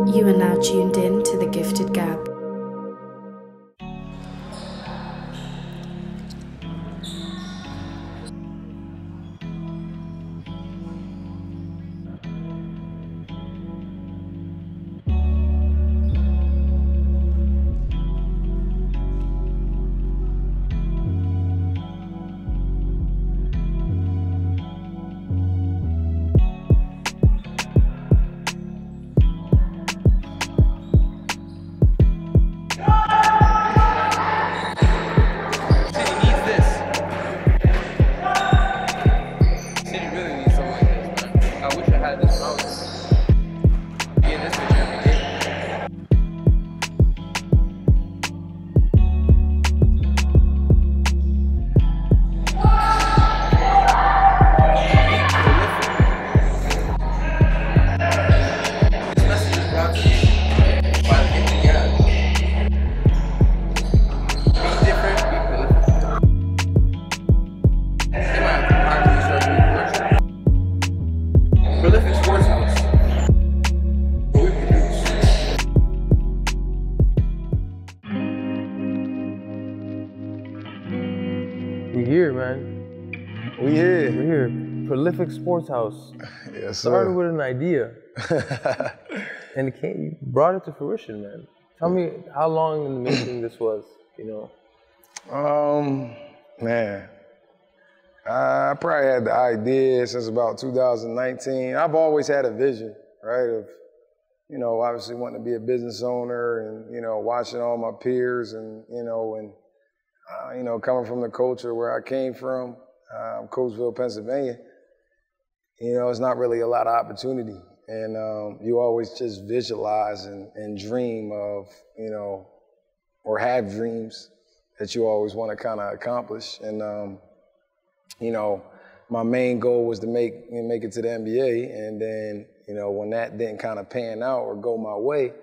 You are now tuned in to The Gifted Gab. Prolific Sports House. Yes, started with an idea, and you brought it to fruition, man. Tell me how long in the making this was, you know? Man, I probably had the idea since about 2019. I've always had a vision, right, of, you know, obviously wanting to be a business owner and, you know, watching all my peers and, you know, coming from the culture where I came from, Coatesville, Pennsylvania. You know, it's not really a lot of opportunity. And you always just visualize and dream of, you know, or have dreams that you always want to kind of accomplish. And, you know, my main goal was to make it to the NBA. And then, you know, when that didn't kind of pan out or go my way,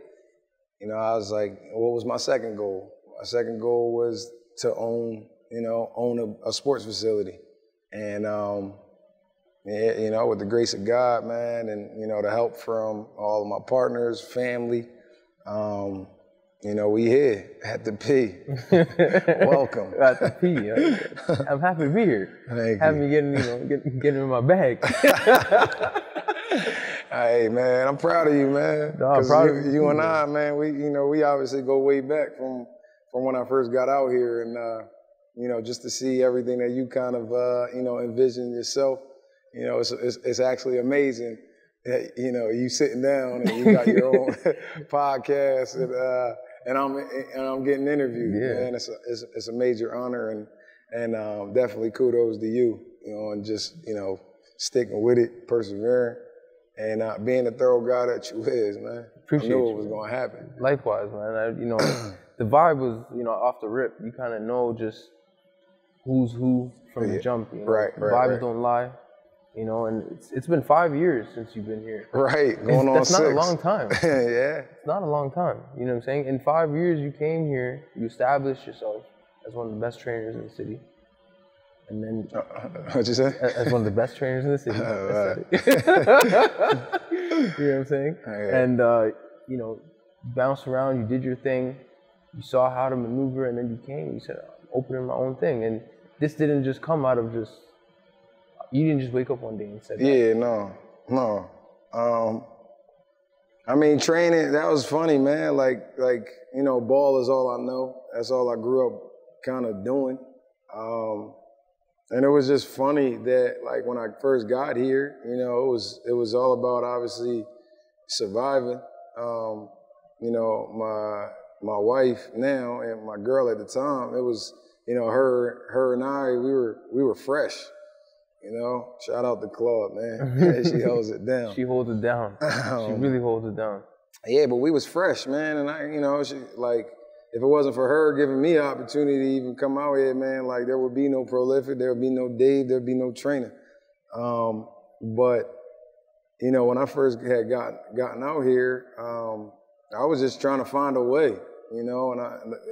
you know, I was like, what was my second goal? My second goal was to own a sports facility. And, yeah, you know, with the grace of God, man, and, you know, the help from all of my partners, family, you know, we here at the P. Welcome. At the P. I'm happy to be here. Thank Have you. me getting in my bag. Hey, man, I'm proud of you, man. No, I'm proud of you and I, man, we obviously go way back from when I first got out here, and you know, just to see everything that you kind of you know, envision yourself. You know, it's actually amazing that, you know, you sitting down and you got your own podcast and I'm getting interviewed. Yeah. Man, it's a major honor and definitely kudos to you, you know, and just, you know, sticking with it, persevering, and being the thorough guy that you is, man. Appreciate I knew you, it was man. going to happen. Likewise, man. You know, the vibe was, you know, off the rip. You kind of know just who's who from the jump. You know? Right. Vibes don't lie. You know, and it's been 5 years since you've been here. Right, going on 6. That's not a long time. Yeah. It's not a long time. You know what I'm saying? In 5 years you came here, you established yourself as one of the best trainers in the city. And then... What'd you say? As one of the best trainers in the city. You know what I'm saying? Yeah. And, you know, bounced around, you did your thing, you saw how to maneuver, and then you came, you said, I'm opening my own thing. And this didn't just come out of just... You didn't just wake up one day and said that. Yeah, no. I mean, training, that was funny, man. Like, you know, ball is all I know. That's all I grew up kind of doing. And it was just funny that, like, when I first got here, you know, it was all about obviously surviving. You know, my wife now and my girl at the time, it was, you know, her and I, we were fresh. You know, shout out to Claude, man. She holds it down. She holds it down. She really holds it down. Yeah, but we was fresh, man. And I, you know, like, if it wasn't for her giving me the opportunity to even come out here, man, like, there would be no Prolific, there would be no Dave, there would be no trainer. But, you know, when I first had gotten out here, I was just trying to find a way, you know, and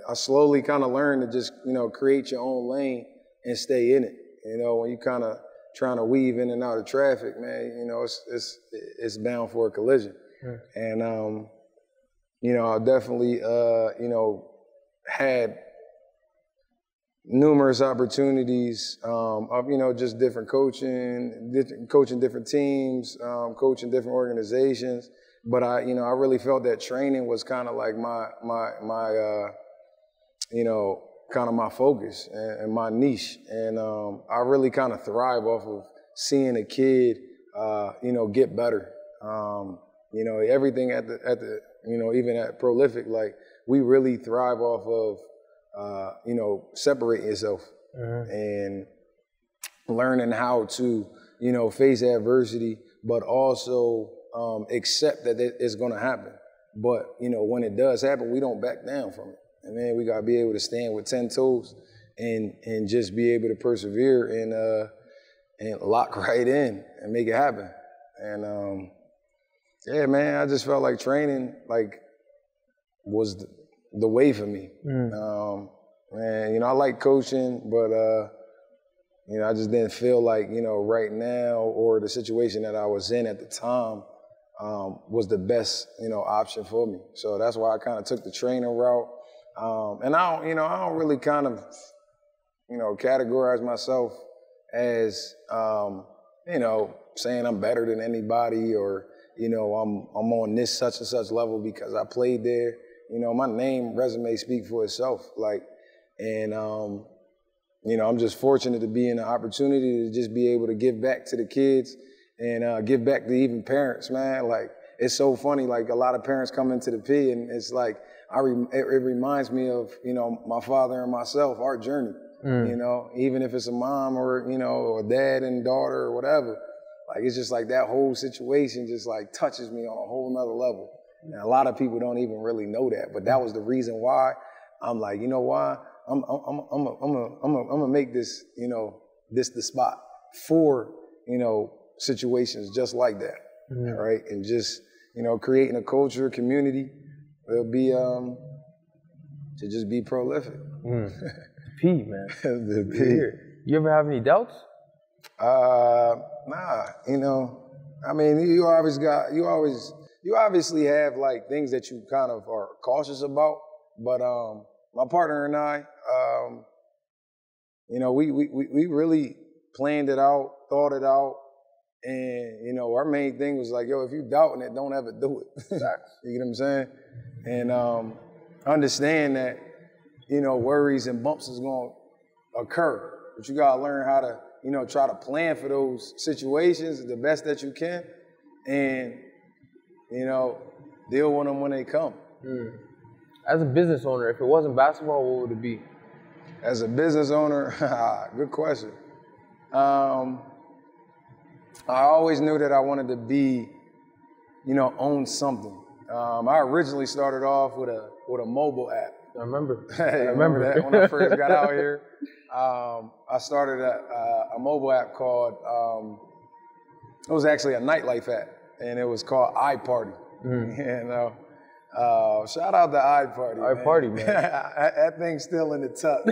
I slowly kind of learned to just, you know, create your own lane and stay in it. You know, when you kind of trying to weave in and out of traffic, man, you know, it's bound for a collision. And, you know, I definitely, you know, had numerous opportunities of, you know, just different coaching different teams, coaching different organizations. But I really felt that training was kind of like my you know, kind of my focus and my niche. And I really kind of thrive off of seeing a kid, you know, get better. You know, everything at the, you know, even at Prolific, like we really thrive off of, you know, separating yourself and learning how to, you know, face adversity, but also accept that it's going to happen. But, you know, when it does happen, we don't back down from it. And then we got to be able to stand with 10 toes and just be able to persevere and lock right in and make it happen. And, yeah, man, I just felt like training, like, was the way for me. And, you know, I like coaching, but, you know, I just didn't feel like, you know, right now or the situation that I was in at the time was the best, you know, option for me. So that's why I kind of took the training route. And I don't really kind of, you know, categorize myself as, you know, saying I'm better than anybody or, you know, I'm on this such and such level because I played there. You know, my resume speak for itself. Like, and, you know, I'm just fortunate to be in the opportunity to just be able to give back to the kids and give back to even parents, man. Like, it's so funny. Like, a lot of parents come into the P and it's like, it reminds me of, you know, my father and myself, our journey. You know, even if it's a mom or, you know, a dad and daughter or whatever. Like, it's just like that whole situation just like touches me on a whole nother level. And a lot of people don't even really know that, but that was the reason why I'm like, you know why? I'm gonna make this, you know, this the spot for, you know, situations just like that, right? And just, you know, creating a culture, community, will be to just be prolific. P, man. The P. You ever have any doubts? Nah, you know, I mean, you obviously have like things that you kind of are cautious about, but my partner and I, you know, we really planned it out, thought it out, and, you know, our main thing was like, yo, if you doubting it, don't ever do it. You know what I'm saying? And understand that, you know, worries and bumps is going to occur, but you got to learn how to, you know, try to plan for those situations the best that you can and, you know, deal with them when they come. As a business owner, if it wasn't basketball, what would it be? As a business owner, good question. I always knew that I wanted to be, you know, own something. I originally started off with a mobile app. I remember. I remember that when I first got out here. I started a mobile app called, it was actually a nightlife app, and it was called iParty. And shout out to iParty. iParty, man. That thing's still in the tuck.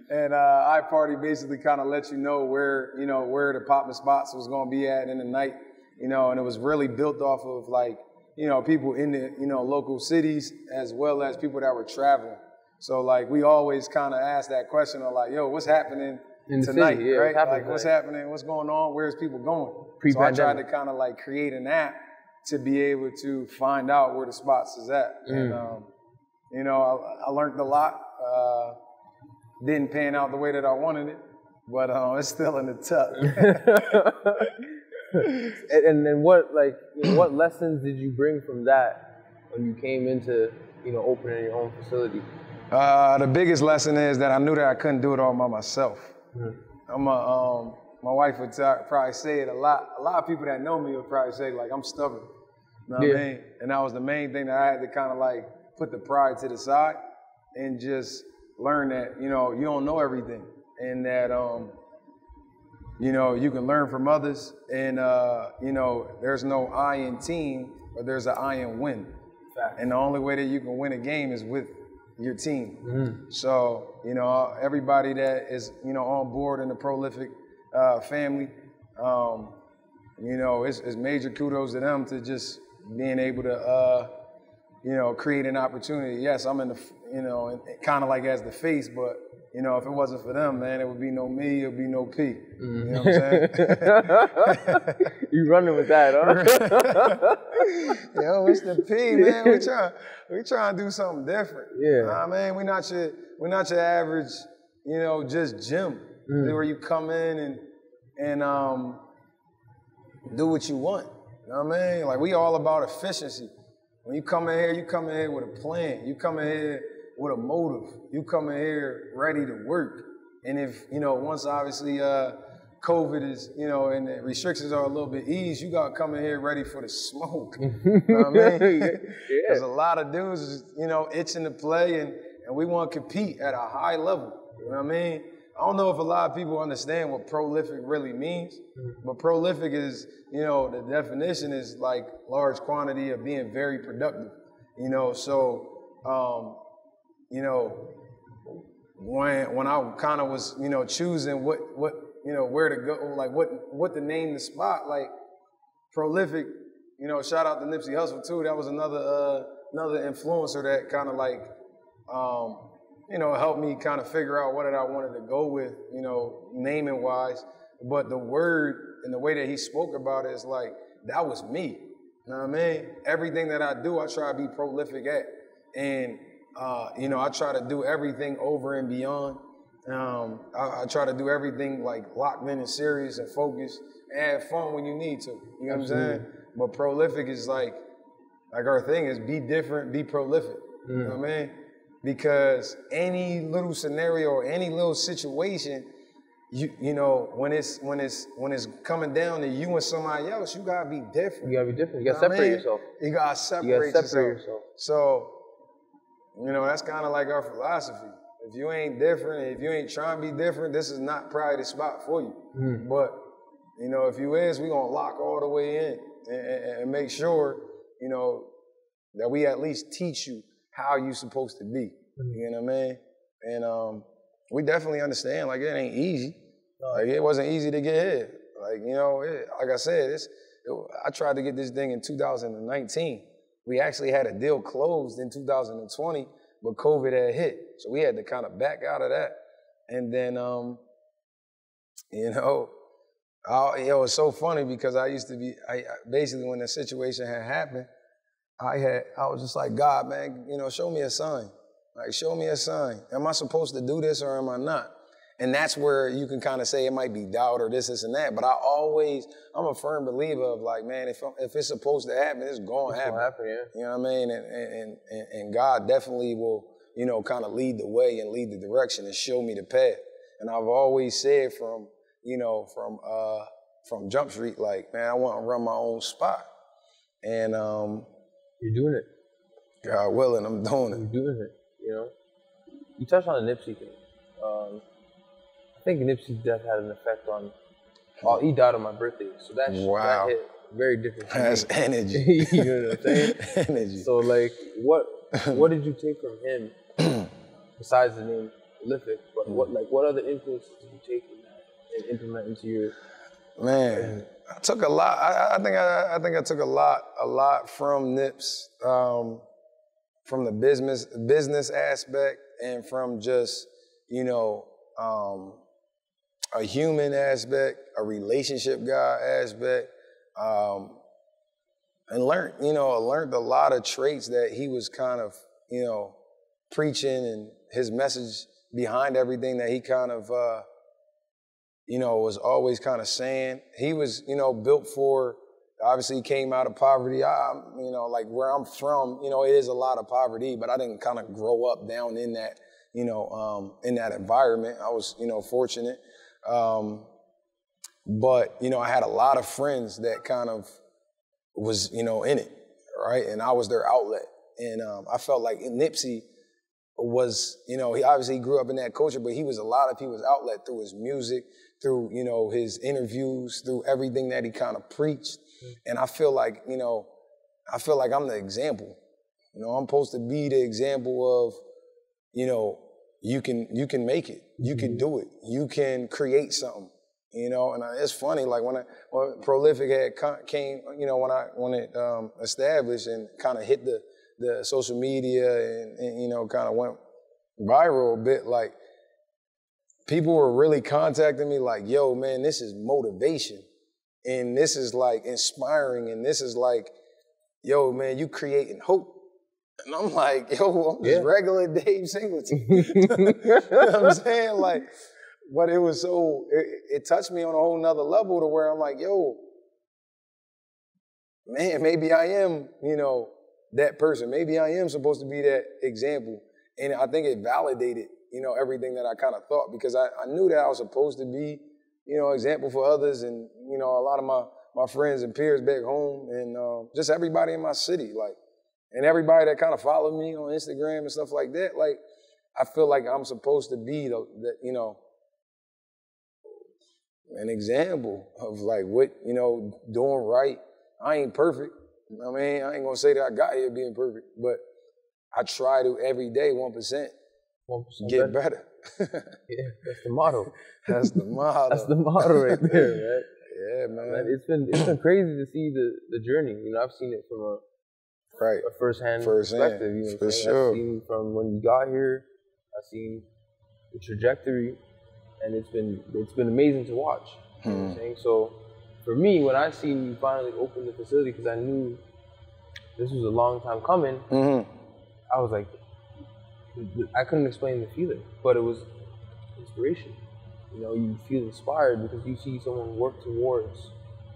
And iParty basically kind of lets you know where the popping spots was going to be at in the night, you know, and it was really built off of like, you know, people in the, you know, local cities as well as people that were traveling. So like we always kind of ask that question of like, yo, what's happening tonight, city, yeah, right? Like what's happening, what's going on, where's people going? So I tried to kind of like create an app to be able to find out where the spots is at. And, you know, I learned a lot. Didn't pan out the way that I wanted it, but it's still in the tuck. And then what lessons did you bring from that when you came into, you know, opening your own facility? The biggest lesson is that I knew that I couldn't do it all by myself. My wife would probably say it a lot. A lot of people that know me would probably say like I'm stubborn. You know what I mean? And that was the main thing that I had to kind of like put the pride to the side and just learn that, you know, you don't know everything and that, you know, you can learn from others and, you know, there's no I in team, but there's an I in win. And the only way that you can win a game is with your team. So, you know, everybody that is, you know, on board in the Prolific family, you know, it's major kudos to them to just, being able to, you know, create an opportunity. Yes, I'm in the, you know, kind of like as the face, but, you know, if it wasn't for them, man, it would be no me, it would be no P. You know what I'm saying? You running with that, huh? Yo, it's the P, man. We trying to do something different. Yeah. You know what I mean? We're not your average, you know, just gym where you come in and do what you want. You know what I mean? Like, we all about efficiency. When you come in here with a plan. You come in here with a motive. You come in here ready to work. And if, you know, once obviously COVID is, you know, and the restrictions are a little bit eased, you got to come in here ready for the smoke. You know what I mean? There's a lot of dudes, you know, itching to play, and we want to compete at a high level. You know what I mean? I don't know if a lot of people understand what prolific really means, but prolific is, you know, the definition is like large quantity of being very productive. You know, so, you know, when I kind of was, you know, choosing what, you know, where to go, like what to name the spot, like prolific, you know, shout out to Nipsey Hussle too. That was another influencer that kind of like, you know, helped me kind of figure out what I wanted to go with, you know, naming wise. But the word and the way that he spoke about it is like, that was me. You know what I mean? Everything that I do, I try to be prolific at. And, you know, I try to do everything over and beyond. I try to do everything like locked in and serious and focused and have fun when you need to. You know what I'm saying? But prolific is like our thing is be different, be prolific. You know what I mean? Because any little scenario or any little situation, you know, when it's coming down to you and somebody else, you gotta be different. You gotta be different. You gotta separate yourself. You gotta separate yourself. So, you know, that's kind of like our philosophy. If you ain't different, if you ain't trying to be different, this is not probably the spot for you. But, you know, if you is, we gonna lock all the way in and make sure, you know, that we at least teach you how you supposed to be. You know what I mean? And we definitely understand, like, it ain't easy. Like, it wasn't easy to get here. Like, you know, like I said, I tried to get this thing in 2019. We actually had a deal closed in 2020, but COVID had hit. So we had to kind of back out of that. And then, you know, it was so funny because I used to be, basically when the situation had happened, I was just like, God, man, you know, show me a sign. Like, show me a sign. Am I supposed to do this or am I not? And that's where you can kind of say it might be doubt or this and that. But I'm a firm believer of like, man, if it's supposed to happen, it's going to happen. Yeah. You know what I mean? And God definitely will, you know, kind of lead the way and lead the direction and show me the path. And I've always said from Jump Street, like, man, I want to run my own spot. And you're doing it. God willing, I'm doing it. You're doing it, you know? You touched on the Nipsey thing. I think Nipsey's death had an effect on, he died on my birthday, so that hit very different. That's energy. You know what I'm saying? Energy. So, like, what did you take from him, besides the name prolific, but what other influences did you take from that and implement into your... Man, I took a lot. I think I took a lot from Nips, from the business aspect, and from just, you know, a human aspect, a relationship guy aspect, and learned a lot of traits that he was kind of, you know, preaching, and his message behind everything that he kind of, you know, was always kind of saying. He was, you know, built for, obviously he came out of poverty. You know, like where I'm from, you know, it is a lot of poverty, but I didn't kind of grow up down in that, you know, in that environment. I was, you know, fortunate. But, you know, I had a lot of friends that kind of was, you know, in it, right? And I was their outlet. And I felt like Nipsey was, you know, he obviously grew up in that culture, but he was a lot of people's outlet through his music, through, you know, his interviews, through everything that he kind of preached. And I feel like, you know, I'm the example. You know, I'm supposed to be the example of, you know, you can make it. You can do it. You can create something. you know. And it's funny, like when Prolific came, you know, when it established and kind of hit the social media and you know, kind of went viral a bit, like people were really contacting me like, yo, man, this is motivation. And this is like inspiring. And this is like, yo, man, you creating hope. And I'm like, yo, I'm just regular Dave Singleton. You know what I'm saying? Like, but it was so, it touched me on a whole nother level to where I'm like, yo, man, maybe I am, you know, that person. Maybe I am supposed to be that example. And I think it validated, you know, everything that I kind of thought, because I knew that I was supposed to be, you know, example for others, and, you know, a lot of my friends and peers back home, and just everybody in my city, like, and everybody that kind of followed me on Instagram and stuff like that, like, I feel like I'm supposed to be the you know, an example of like what, you know, doing right. I ain't perfect. I mean, I ain't gonna say that I got here being perfect, but I try to every day, 1% get better. Yeah, that's the motto. That's the motto. That's the motto right there, right? Yeah, man. It's been crazy to see the journey. You know, I've seen it from a first-hand perspective. You know, for sure. I've seen from when you got here. I've seen the trajectory, and it's been amazing to watch. You know what I'm saying? So for me, when I seen you finally open the facility, because I knew this was a long time coming, I was like, I couldn't explain the feeling, but it was inspiration. You know, you feel inspired because you see someone work towards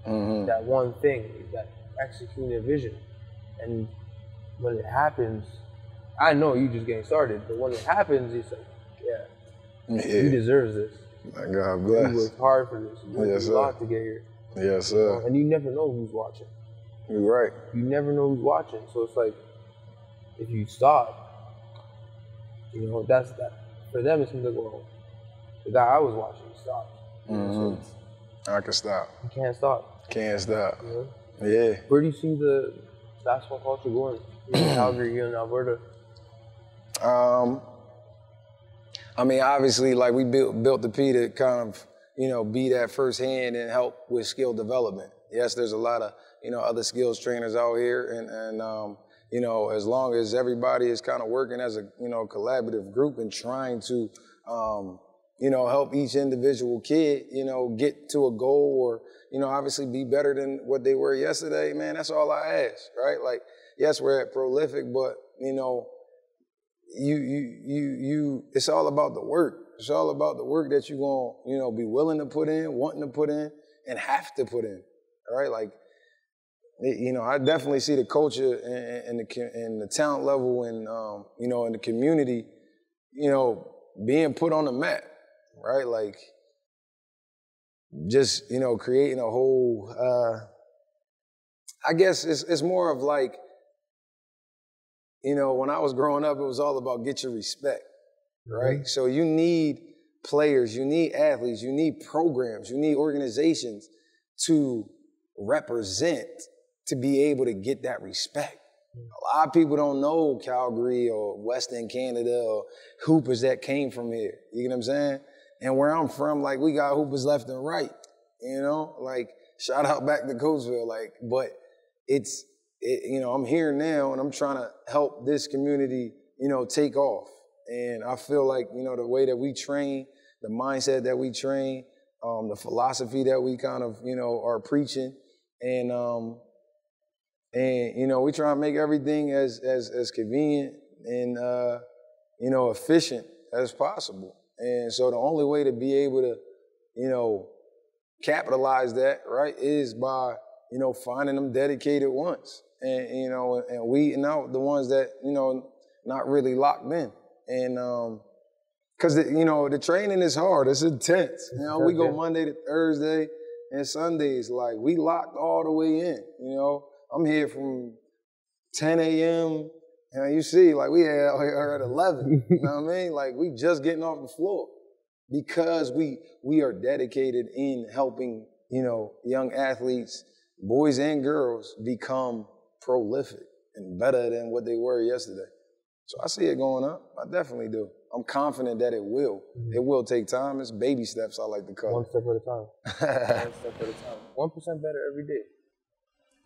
that one thing, that executing a vision. And when it happens, I know you just getting started, but when it happens, it's like, yeah. You deserve this. My God bless. You worked hard for this. You worked a lot to get here. Yes, sir. You know? And you never know who's watching. You're right. You never know who's watching. So it's like, if you stop, you know, that's that. For them, it seems like, well, the guy I was watching stopped. So I can stop. you can't stop. Can't stop. You know? Yeah. Where do you see the basketball culture going? In Calgary, here in Alberta? I mean, obviously, like, we built the P to kind of, you know, be that first hand and help with skill development. Yes, there's a lot of, you know, other skills trainers out here, and you know, as long as everybody is kind of working as a, you know, collaborative group and trying to, you know, help each individual kid, you know, get to a goal, or, you know, obviously be better than what they were yesterday, man, that's all I ask, right? Like, yes, we're at Prolific, but, you know, it's all about the work. It's all about the work that you're going to, you know, be willing to put in, wanting to put in, and have to put in, right? Like, you know, I definitely see the culture and the talent level and, you know, in the community, you know, being put on the map, right? Like, just, you know, creating a whole, I guess it's more of like, you know, when I was growing up, it was all about get your respect, right? So you need players, you need athletes, you need programs, you need organizations to represent, to be able to get that respect. A lot of people don't know Calgary or Western Canada or hoopers that came from here. You know what I'm saying? And where I'm from, like, we got hoopers left and right, you know? Like, shout out back to Coatesville, like, but you know, I'm here now and I'm trying to help this community, you know, take off. And I feel like, you know, the way that we train, the mindset that we train, the philosophy that we kind of, you know, are preaching, and you know, we try to make everything as convenient and, you know, efficient as possible. And so the only way to be able to, you know, capitalize that, right, is by, you know, finding them dedicated ones. And, you know, and weeding out the ones that, you know, not really locked in. And, cause you know, the training is hard, it's intense. You know, we go Monday to Thursday and Sundays, like, we locked all the way in, you know. I'm here from 10 a.m. And you see, like, we had out here at 11, you know what I mean? Like, we just getting off the floor because we are dedicated in helping, you know, young athletes, boys and girls, become prolific and better than what they were yesterday. So I see it going up. I definitely do. I'm confident that it will. Mm-hmm. It will take time. It's baby steps, I like to call it. One step at a time. 1 step at a time. 1% better every day.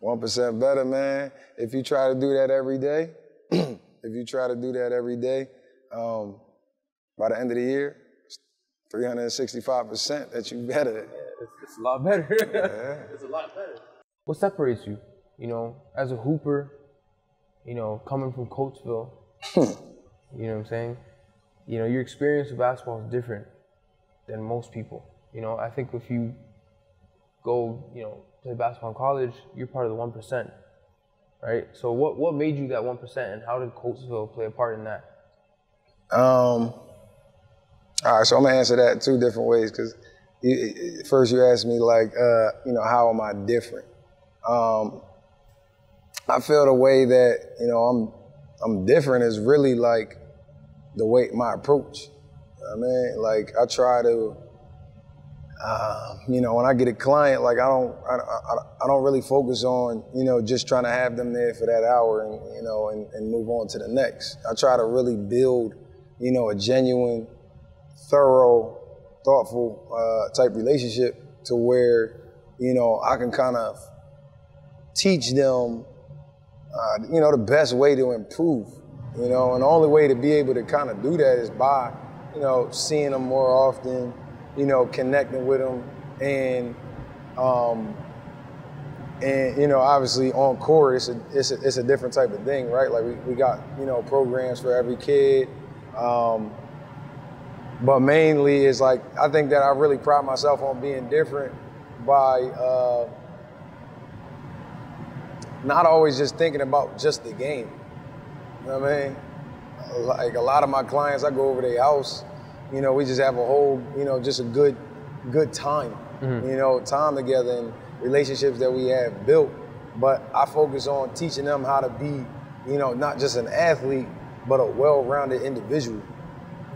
1% better, man. If you try to do that every day, by the end of the year, it's 365% that you better. Yeah, it's a lot better. Yeah. It's a lot better. What separates you, you know, as a hooper, you know, coming from Coatesville, you know what I'm saying? You know, your experience with basketball is different than most people. You know, I think if you go, you know, play basketball in college, you're part of the 1%, right? So what made you that 1%, and how did Coatesville play a part in that? All right, so I'm gonna answer that 2 different ways, because first you asked me, like, you know, how am I different? I feel the way that, you know, I'm different is really like the way, my approach. I mean, like, I try to, you know, when I get a client, like, I don't really focus on, you know, just trying to have them there for that hour and, you know, and move on to the next. I try to really build, you know, a genuine, thorough, thoughtful type relationship to where, you know, I can kind of teach them, you know, the best way to improve, you know, and the only way to be able to kind of do that is by, you know, seeing them more often, you know, connecting with them, and you know, obviously on court, it's a different type of thing, right? Like we got, you know, programs for every kid, but mainly it's like, I think that I really pride myself on being different by not always just thinking about just the game. You know what I mean? Like a lot of my clients, I go over their house, you know, we just have a whole, you know, just a good time, mm-hmm. you know, time together and relationships that we have built. But I focus on teaching them how to be, you know, not just an athlete, but a well-rounded individual.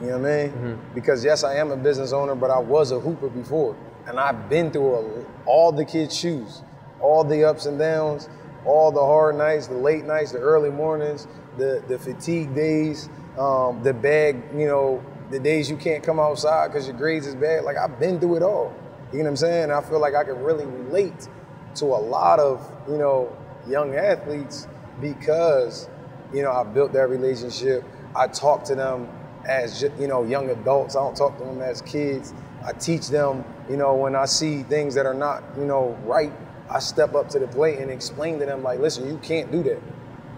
You know what I mean? Mm-hmm. Because yes, I am a business owner, but I was a hooper before. And I've been through all the kids' shoes, all the ups and downs, all the hard nights, the late nights, the early mornings, the fatigue days, the bad, you know, the days you can't come outside because your grades is bad. Like, I've been through it all. You know what I'm saying? I feel like I can really relate to a lot of, you know, young athletes because, you know, I built that relationship. I talk to them as, you know, young adults. I don't talk to them as kids. I teach them, you know, when I see things that are not, you know, right, I step up to the plate and explain to them, like, listen, you can't do that.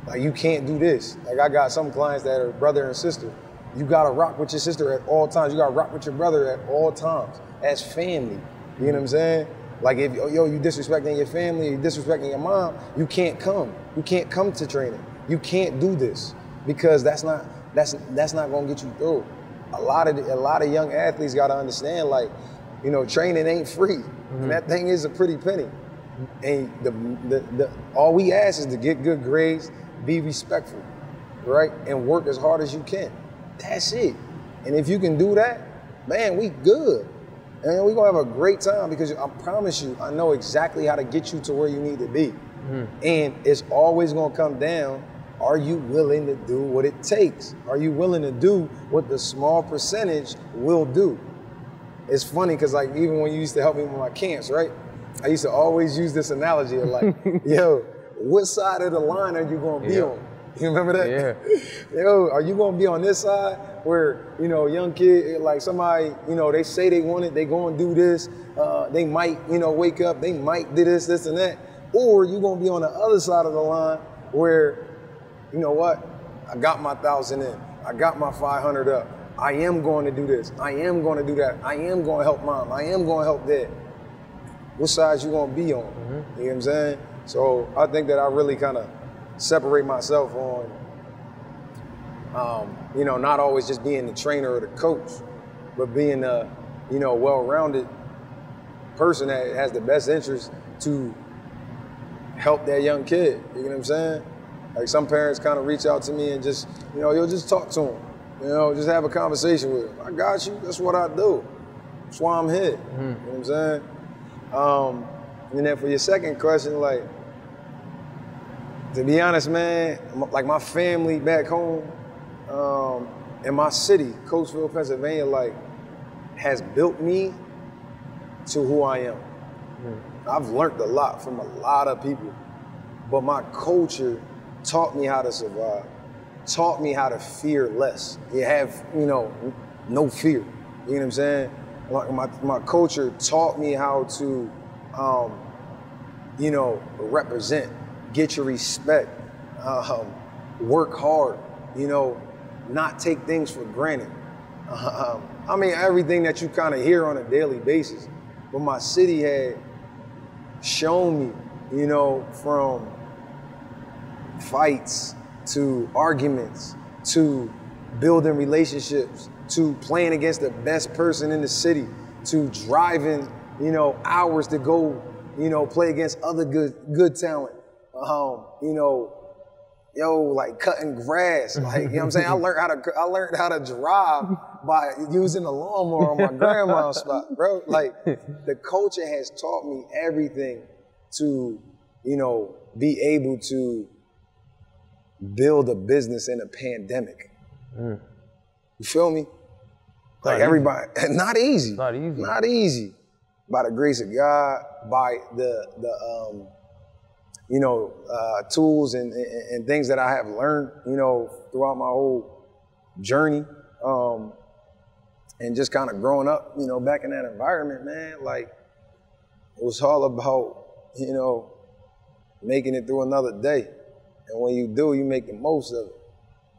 Like, you can't do this. Like, I got some clients that are brother and sister. You gotta rock with your sister at all times. You gotta rock with your brother at all times as family. You know what I'm saying? Like, if, yo, you disrespecting your family, you disrespecting your mom, you can't come. You can't come to training. You can't do this because that's not gonna get you through. A lot of young athletes gotta understand, like, you know, training ain't free. Mm-hmm. And that thing is a pretty penny. And the all we ask is to get good grades, be respectful, right? And work as hard as you can. That's it. And if you can do that, man, we good. And we're gonna have a great time because I promise you, I know exactly how to get you to where you need to be. Mm-hmm. And it's always gonna come down, are you willing to do what it takes? Are you willing to do what the small percentage will do? It's funny because, like, even when you used to help me with my camps, right? I used to always use this analogy of, like, yo, what side of the line are you gonna be on? You remember that? Yeah. Yo, are you gonna be on this side where, you know, young kid, like somebody, you know, they say they want it, they gonna do this, they might, you know, wake up, they might do this and that, or you gonna be on the other side of the line where, you know what, I got my 1,000 in, I got my 500 up, I am going to do this, I am going to do that, I am going to help mom, I am going to help dad. What side you gonna be on? Mm-hmm. You know what I'm saying? So I think that I really kind of separate myself on, you know, not always just being the trainer or the coach, but being a, you know, well-rounded person that has the best interest to help that young kid. You know what I'm saying? Like, some parents kind of reach out to me and just, you know, you'll just talk to them. You know, just have a conversation with them. I got you. That's what I do. That's why I'm here. Mm-hmm. You know what I'm saying? And then for your second question, like, to be honest, man, like, my family back home, in my city, Coatesville, Pennsylvania, like, has built me to who I am. I've learned a lot from a lot of people, but my culture taught me how to survive, taught me how to fear less. You have, you know, no fear. You know what I'm saying? Like my culture taught me how to, you know, represent, get your respect, work hard, you know, not take things for granted. I mean, everything that you kind of hear on a daily basis. But my city had shown me, you know, from fights to arguments to building relationships to playing against the best person in the city to driving, you know, hours to go, you know, play against other good talent. You know, like cutting grass, like, you know what I'm saying? I learned how to drive by using the lawnmower on my grandma's spot, bro. Like, the culture has taught me everything to, you know, be able to build a business in a pandemic. You feel me? Like, everybody, not easy. Not easy. By the grace of God, by the you know, tools and things that I have learned, you know, throughout my whole journey, and just kind of growing up, you know, back in that environment, man, like, it was all about, you know, making it through another day. And when you do, you make the most of it.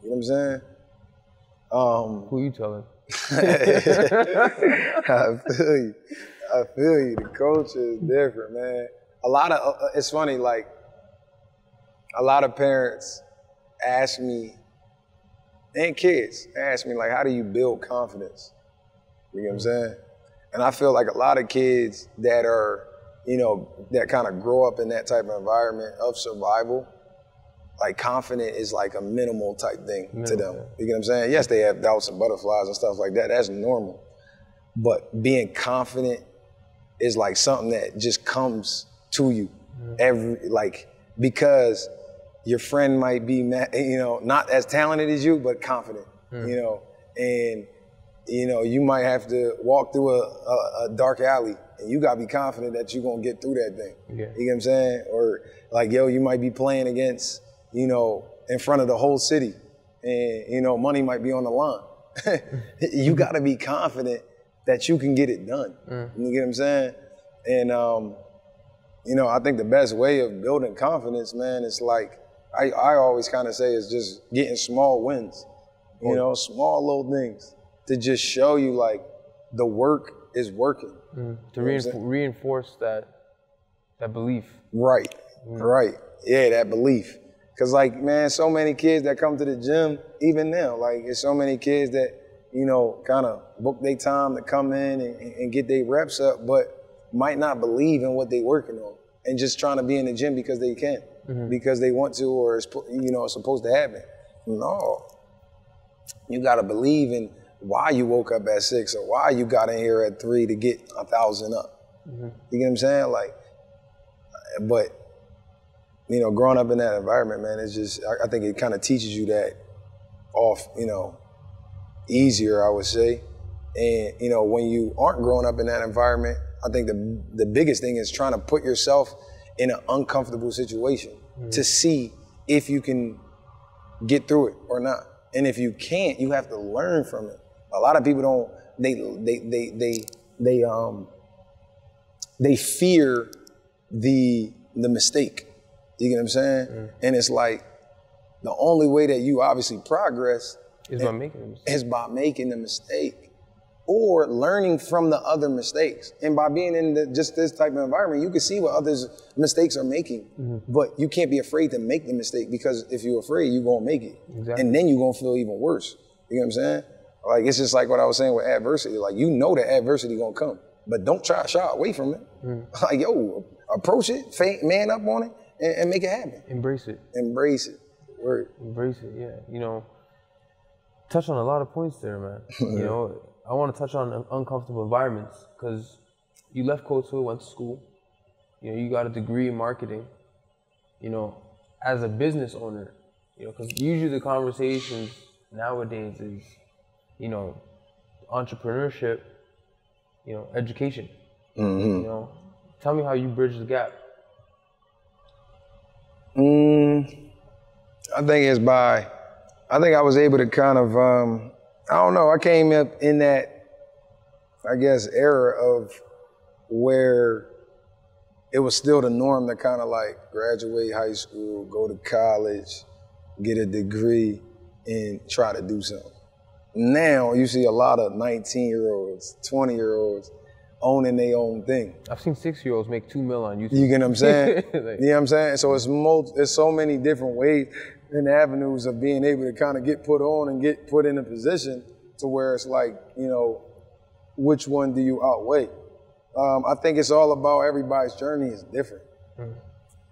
You know what I'm saying? Who you telling? I feel you. The culture is different, man. A lot of, it's funny, like, a lot of parents ask me, and kids ask me, like, how do you build confidence? You know what I'm saying? And I feel like a lot of kids that are, you know, that kind of grow up in that type of environment of survival, like, confident is like a minimal type thing to them. You know what I'm saying? Yes, they have doubts and butterflies and stuff like that. That's normal. But being confident is like something that just comes to you because your friend might be, you know, not as talented as you, but confident, you know, and, you know, you might have to walk through a dark alley and you gotta be confident that you're gonna get through that thing. You know what I'm saying? Or like, yo, you might be playing against, you know, in front of the whole city and, you know, money might be on the line. You gotta be confident that you can get it done. You get what I'm saying? And, you know, I think the best way of building confidence, man, is like, I always kind of say is just getting small wins, you know, small little things to just show you like the work is working. To reinforce that belief. Right, right. Yeah, that belief. Cause like, man, so many kids that come to the gym, even now, like it's so many kids that, you know, kind of book their time to come in and get their reps up, but might not believe in what they're working on and just trying to be in the gym because they can, because they want to, or it's, you know, it's supposed to happen. No, you got to believe in why you woke up at 6 or why you got in here at 3 to get 1,000 up. You get what I'm saying? Like, but, you know, growing up in that environment, man, it's just, I think it kind of teaches you that off, you know, easier, I would say. And, you know, when you aren't growing up in that environment, I think the biggest thing is trying to put yourself in an uncomfortable situation to see if you can get through it or not. And if you can't, you have to learn from it. A lot of people don't, they fear the mistake. You get what I'm saying? And it's like, the only way that you obviously progress is by making the mistake or learning from the other mistakes. And by being in just this type of environment, you can see what others' mistakes are making, but you can't be afraid to make the mistake, because if you're afraid, you're gonna make it. And then you're gonna feel even worse. You know what I'm saying? Like, it's just like what I was saying with adversity. Like, you know that adversity gonna come, but don't try to shy away from it. Like, yo, approach it, man up on it, and make it happen. Embrace it. Embrace it. Word. Embrace it, yeah. You know, touch on a lot of points there, man. You know, I want to touch on uncomfortable environments, because you left Coatesville, went to school. You know, you got a degree in marketing. You know, as a business owner, you know, because usually the conversations nowadays is, you know, entrepreneurship, you know, education. Mm-hmm. You know, tell me how you bridge the gap. I think I was able to kind of, I don't know, I came up in that, I guess, era of where it was still the norm to kind of like graduate high school, go to college, get a degree, and try to do something. Now you see a lot of 19-year-olds, 20-year-olds owning their own thing. I've seen 6-year-olds make $2 million on YouTube. You get what I'm saying? Like, you know what I'm saying? So it's so many different ways and avenues of being able to kind of get put on and get put in a position to where it's like, you know, which one do you outweigh? I think it's all about everybody's journey is different.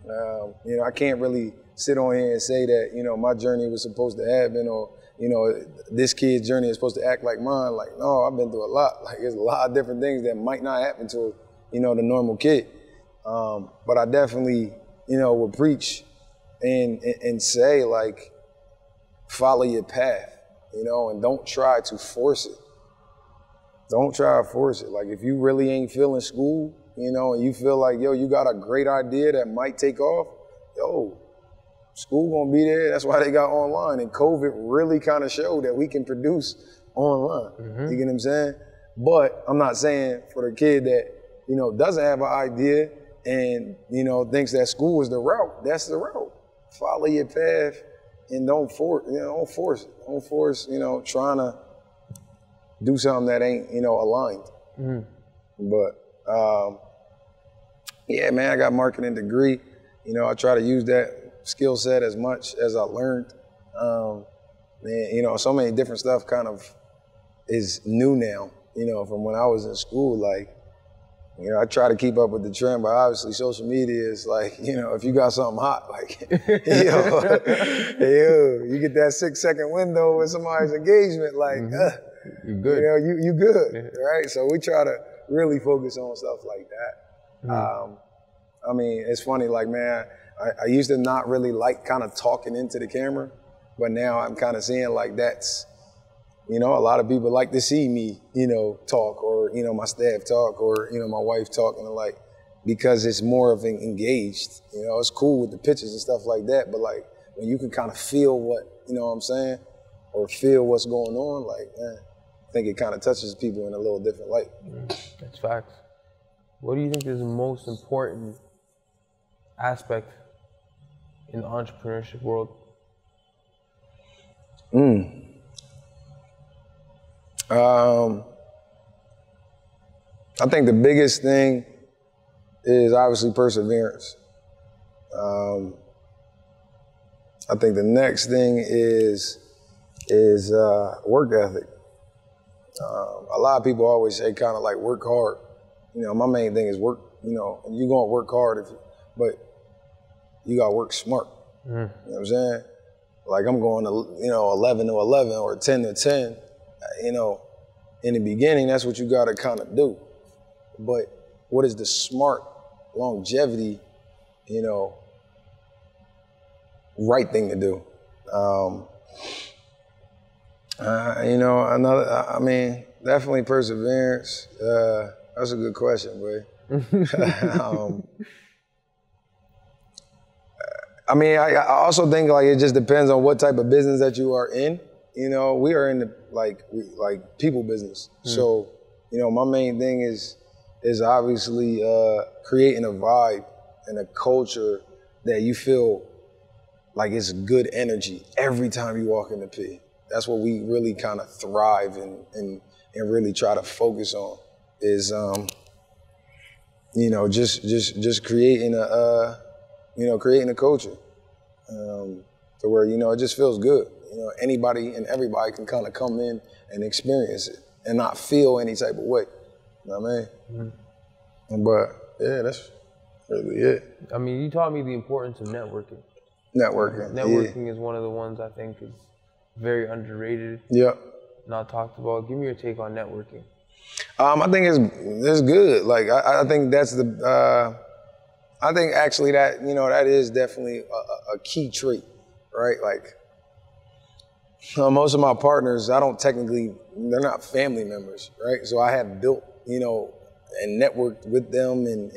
You know, I can't really sit on here and say that, you know, my journey was supposed to happen or, you know, this kid's journey is supposed to act like mine. Like, no, I've been through a lot. Like, there's a lot of different things that might not happen to, you know, the normal kid. But I definitely, you know, would preach and say, like, follow your path, you know, and don't try to force it. Don't try to force it. Like, if you really ain't feeling school, you know, and you feel like, yo, you got a great idea that might take off, yo, school gonna be there. That's why they got online. And COVID really kind of showed that we can produce online. You get what I'm saying? But I'm not saying for the kid that, you know, doesn't have an idea and, you know, thinks that school is the route. That's the route. Follow your path and don't force it. Don't force, you know, trying to do something that ain't, you know, aligned. But yeah, man, I got a marketing degree. You know, I try to use that skill set as much as I learned. And, you know, so many different stuff kind of is new now, you know, from when I was in school. Like, you know, I try to keep up with the trend, but obviously social media is like, you know, if you got something hot, like, you get that 6-second window with somebody's engagement, like, you're good. You know, you good, right? So we try to really focus on stuff like that. I mean, it's funny, like, man, I used to not really like kind of talking into the camera, but now I'm kind of seeing like that's, you know, a lot of people like to see me, you know, talk or, you know, my staff talk or, you know, my wife talking like, because it's more of an engaged, you know, it's cool with the pictures and stuff like that, but like when you can kind of feel what, you know what I'm saying, or feel what's going on, like, I think it kind of touches people in a little different light. That's facts. What do you think is the most important aspect in the entrepreneurship world? I think the biggest thing is obviously perseverance. I think the next thing is work ethic. A lot of people always say kind of like work hard. You know, my main thing is work, you know, you're gonna work hard, but you gotta work smart. You know what I'm saying? Like I'm going to, you know, 11 to 11 or 10 to 10, you know, in the beginning, that's what you gotta kind of do. But what is the smart longevity, you know, right thing to do? You know, I mean, definitely perseverance. That's a good question, boy. I mean, I also think like it just depends on what type of business that you are in. You know, we are in the like people business. So, you know, my main thing is obviously creating a vibe and a culture that you feel like it's good energy every time you walk in the P. That's what we really kind of thrive and really try to focus on is, you know, just creating a culture to where, you know, it just feels good. You know, anybody and everybody can kind of come in and experience it and not feel any type of way. You know what I mean? But yeah, that's really it. I mean, you taught me the importance of networking. Networking is one of the ones I think is very underrated. Yeah. Not talked about. Give me your take on networking. I think it's good. Like I think that's I think actually that, you know, that is definitely a key trait, right? Like Most of my partners, I don't technically, they're not family members, right? So I have built, you know, and networked with them and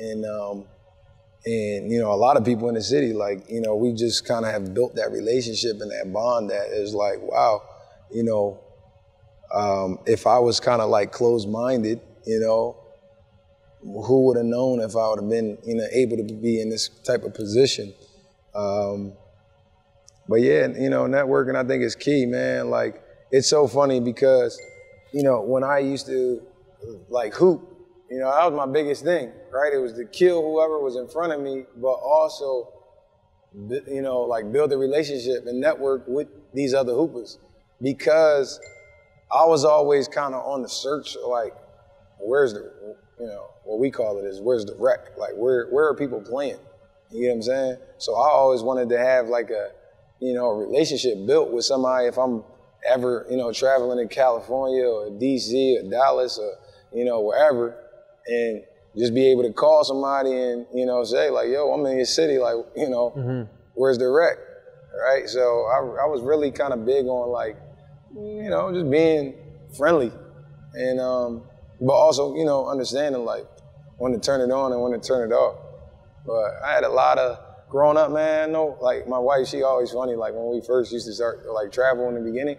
you know, a lot of people in the city, like, you know, we just kind of have built that relationship and that bond that is like, wow, you know, if I was kind of like closed-minded, you know, who would have known if I would have been, you know, able to be in this type of position? But yeah, you know, networking I think is key, man. Like, it's so funny because, you know, when I used to like hoop, you know, that was my biggest thing, right? It was to kill whoever was in front of me, but also, you know, like build a relationship and network with these other hoopers, because I was always kind of on the search, like, where's the, you know, what we call it is, where's the rec? Like, where are people playing? You know what I'm saying? So I always wanted to have like a, you know, a relationship built with somebody if I'm ever, you know, traveling in California or DC or Dallas or, you know, wherever, and just be able to call somebody and, you know, say like, yo, I'm in your city, like, you know, where's the rec, right? So I was really kind of big on like, you know, just being friendly and, but also, you know, understanding like when to turn it on and when to turn it off. But I had a lot of, growing up, man, no, like my wife, she always funny, like when we first used to start like travel in the beginning,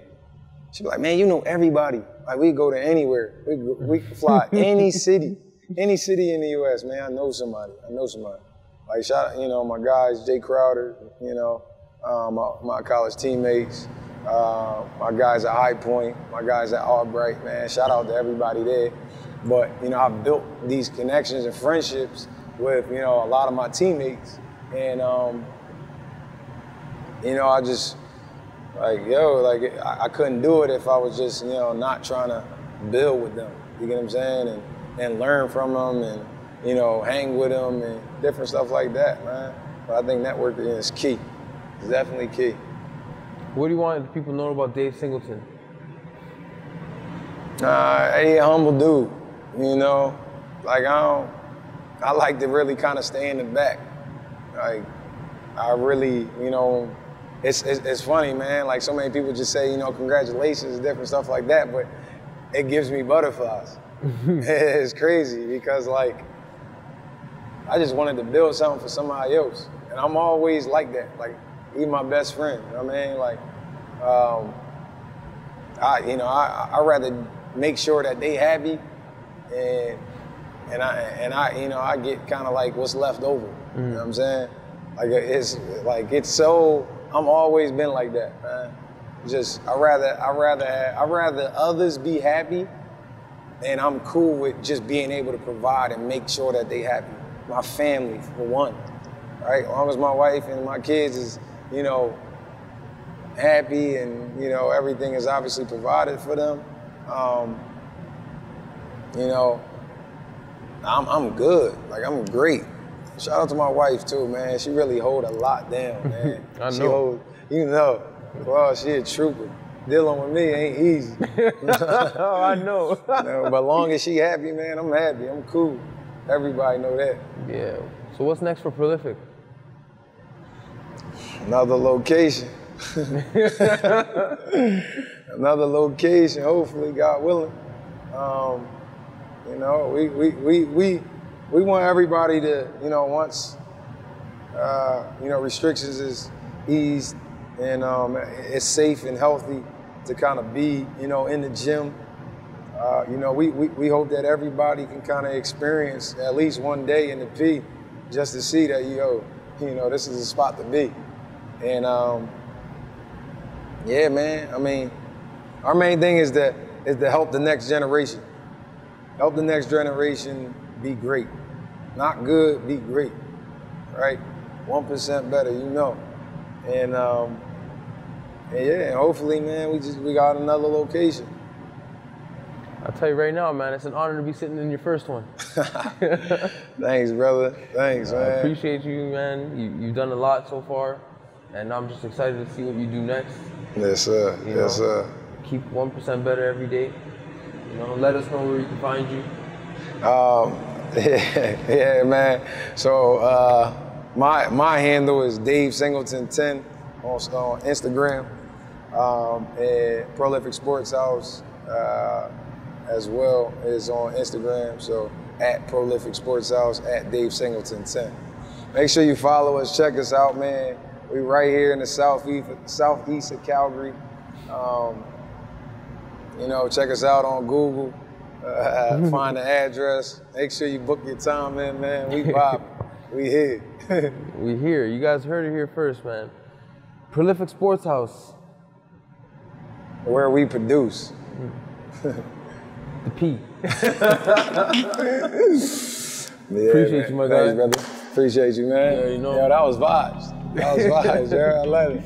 she'd be like, man, you know everybody. Like we go to anywhere. We fly any city in the US, man, I know somebody. Like shout out, you know, my guys, Jay Crowder, you know, my college teammates, my guys at High Point, my guys at Alberta, man, shout out to everybody there. But, you know, I've built these connections and friendships with, you know, a lot of my teammates. And, you know, I just, like, yo, like, I couldn't do it if I was just, you know, not trying to build with them. You get what I'm saying? And learn from them and, you know, hang with them and different stuff like that, man. But I think networking is key. It's definitely key. What do you want people to know about Dave Singleton? He a humble dude, you know? Like, I like to really kind of stay in the back. Like, I really, you know, it's funny, man. Like, so many people just say, you know, congratulations and different stuff like that, but it gives me butterflies. It's crazy because, like, I just wanted to build something for somebody else. And I'm always like that. Like, he's my best friend, you know what I mean? Like, I rather make sure that they happy and I you know, I get kind of like what's left over. You know what I'm saying? Like it's so, I'm always been like that, man. Just I rather others be happy, and I'm cool with just being able to provide and make sure that they happy. My family, for one, right? As long as my wife and my kids is, you know, happy and, you know, everything is obviously provided for them, you know, I'm good. Like, I'm great. Shout out to my wife too, man. She really hold a lot down, man. I know. She hold, you know, well, she a trooper. Dealing with me ain't easy. Oh, I know. No, but long as she happy, man, I'm happy. I'm cool. Everybody know that. Yeah. So what's next for Prolific? Another location. Another location, hopefully, God willing. You know, we want everybody to, you know, once, you know, restrictions is eased and it's safe and healthy to kind of be, you know, in the gym. You know, we hope that everybody can kind of experience at least one day in the P just to see that, you know, this is a spot to be. And yeah, man, I mean, our main thing is to help the next generation. Help the next generation be great. Not good, be great, right? 1% better, you know. And yeah, hopefully, man, we got another location. I'll tell you right now, man, it's an honor to be sitting in your first one. Thanks, brother. Thanks, man. I appreciate you, man. You've done a lot so far, and I'm just excited to see what you do next. Yes, sir. Yes, sir. Keep 1% better every day. You know, let us know where we can find you. Yeah, man. So my handle is Dave Singleton 10 on Instagram. And Prolific Sports House as well is on Instagram. So at Prolific Sports House, at Dave Singleton 10. Make sure you follow us, check us out, man. We right here in the southeast of Calgary. You know, check us out on Google. Find the address. Make sure you book your time in, man. We vibing. We here. We here. You guys heard it here first, man. Prolific Sports House. Where we produce. The P. Yeah, Appreciate you, my guy. Thanks, brother. Appreciate you, man. Yeah, you know. Yo, that was vibes. That was vibes, yeah. I love it.